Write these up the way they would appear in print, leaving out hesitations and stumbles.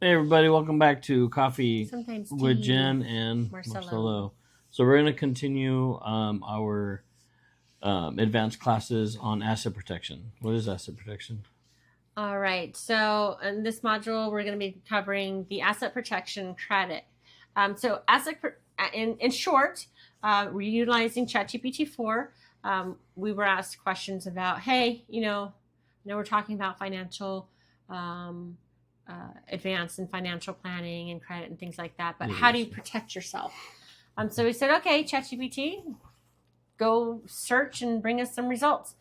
Hey everybody, welcome back to Coffee Sometimes with tea, Jen and Marcelo. Marcelo. So we're going to continue our advanced classes on asset protection. What is asset protection? All right. So in this module, we're going to be covering the asset protection credit. In short, we're utilizing ChatGPT 4. We were asked questions about, hey, now we're talking about financial um, advance and financial planning and credit and things like that. But how do you protect yourself? So we said, okay, ChatGPT, go search and bring us some results.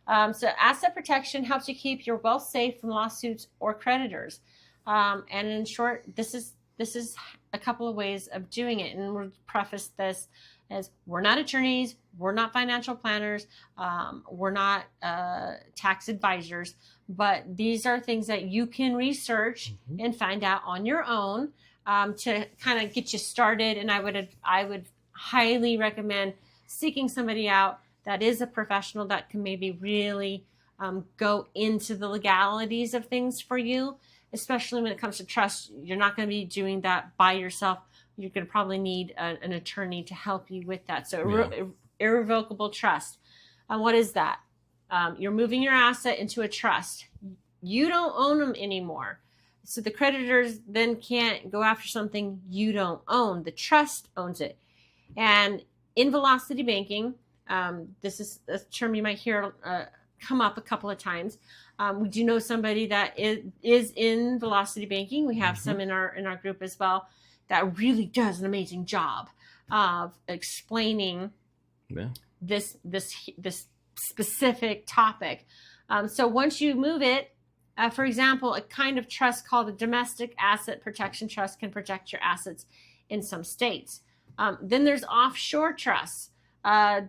So asset protection helps you keep your wealth safe from lawsuits or creditors. And in short, this is a couple of ways of doing it. And we'll preface this as we're not attorneys, we're not financial planners, we're not tax advisors, but these are things that you can research and find out on your own to kind of get you started. And I would highly recommend seeking somebody out that is a professional that can maybe really go into the legalities of things for you, especially when it comes to trust. You're not going to be doing that by yourself. You're going to probably need an attorney to help you with that. So irrevocable trust. What is that? You're moving your asset into a trust. You don't own them anymore. So the creditors then can't go after something you don't own. The trust owns it. And in velocity banking, this is a term you might hear come up a couple of times. We do know somebody that is in velocity banking. We have some in our group as well that really does an amazing job of explaining this specific topic. So once you move it, for example, a kind of trust called a domestic asset protection trust can protect your assets in some states. Then there's offshore trusts.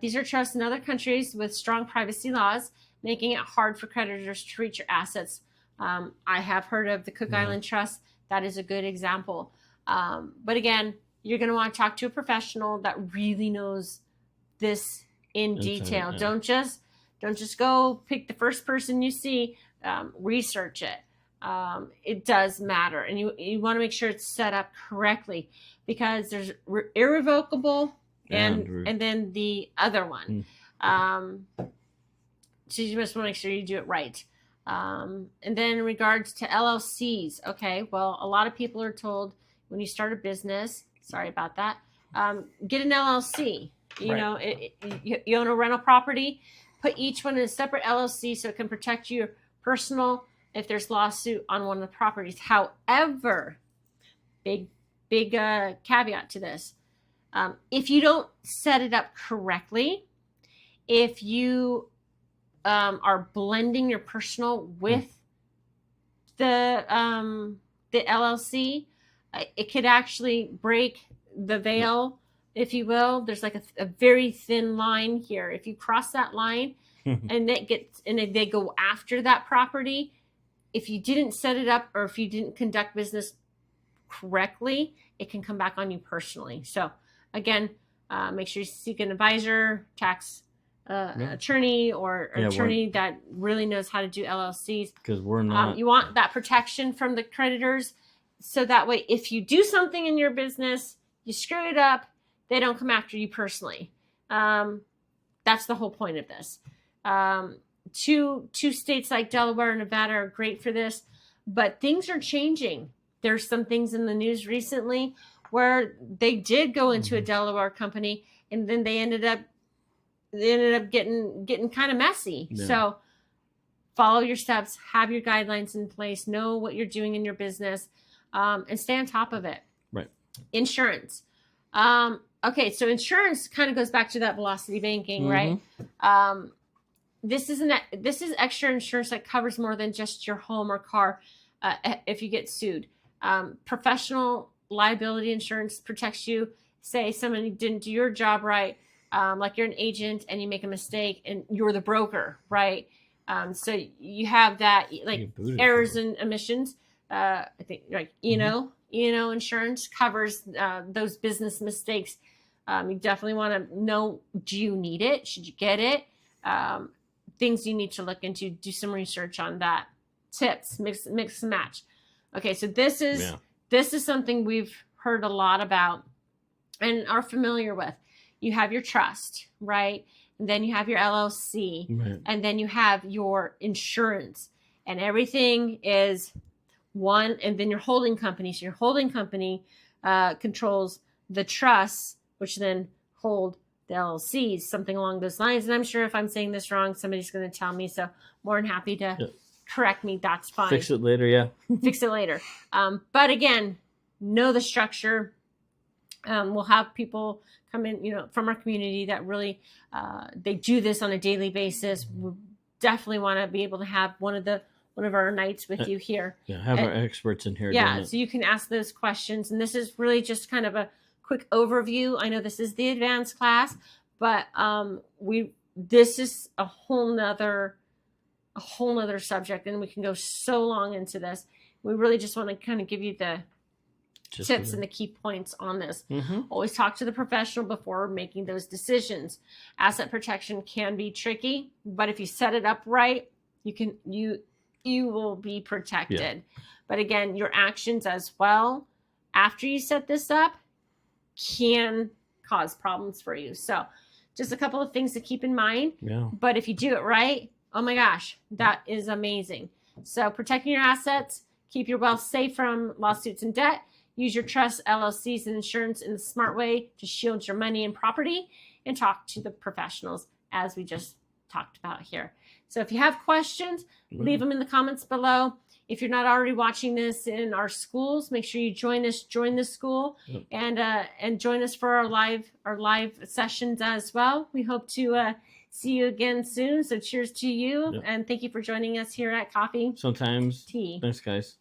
These are trusts in other countries with strong privacy laws, making it hard for creditors to reach your assets. I have heard of the Cook Island Trust. That is a good example. But again, you're going to want to talk to a professional that really knows this in detail. Don't just go pick the first person you see. Research it. It does matter, and you want to make sure it's set up correctly, because there's irrevocable and then the other one. So you just want to make sure you do it right. And then in regards to LLCs, okay, well, a lot of people are told when you start a business, sorry about that, get an LLC. You know, you own a rental property, put each one in a separate LLC so it can protect your personal if there's lawsuit on one of the properties. However, big caveat to this. If you don't set it up correctly, if you are blending your personal with the LLC, it could actually break the veil, if you will. There's like a very thin line here. If you cross that line and they go after that property, if you didn't set it up or if you didn't conduct business correctly, it can come back on you personally. So again, make sure you seek an advisor, tax attorney, or attorney that really knows how to do LLCs. Because we're not. You want that protection from the creditors, so that way, if you do something in your business, you screw it up, they don't come after you personally. That's the whole point of this. Two states like Delaware and Nevada are great for this, but things are changing. There's some things in the news recently where they did go into a Delaware company, and then they ended up getting kind of messy. So follow your steps, have your guidelines in place, know what you're doing in your business, and stay on top of it. Right. Insurance. Okay, so insurance kind of goes back to that velocity banking, right? This is extra insurance that covers more than just your home or car if you get sued. Professional liability insurance protects you. Say somebody didn't do your job right, like you're an agent and you make a mistake and you're the broker, right? So you have that, like errors and omissions. I think like E&O insurance covers those business mistakes. You definitely want to know, do you need it? Should you get it? Things you need to look into, do some research on that. Tips, mix and match. Okay, so this is something we've heard a lot about and are familiar with. You have your trust, right? And then you have your LLC, Right. and then you have your insurance, and everything is one, and then your holding company. So your holding company controls the trusts, which then hold the LLCs, something along those lines. And I'm sure if I'm saying this wrong, somebody's going to tell me. So more than happy to correct me. That's fine. Fix it later, yeah. Fix it later. But again, know the structure. We'll have people come in, from our community that really they do this on a daily basis. We definitely want to be able to have one of our nights with you here. Yeah, have our experts in here. Yeah, so you can ask those questions. And this is really just kind of a quick overview. I know this is the advanced class, but this is a whole nother subject, and we can go so long into this. We really just want to kind of give you the tips and the key points on this. Always talk to the professional before making those decisions. Asset protection can be tricky, but if you set it up right, you will be protected. Yeah. But again, your actions as well after you set this up can cause problems for you. So just a couple of things to keep in mind. Yeah. But if you do it right, oh my gosh, that is amazing. So protecting your assets, keep your wealth safe from lawsuits and debt. Use your trust, LLCs, and insurance in a smart way to shield your money and property, and talk to the professionals as we just talked about here. So if you have questions, leave them in the comments below. If you're not already watching this in our schools, make sure you join the school, and join us for our live sessions as well. We hope to see you again soon. So cheers to you, and thank you for joining us here at Coffee Sometimes Tea. Thanks, guys.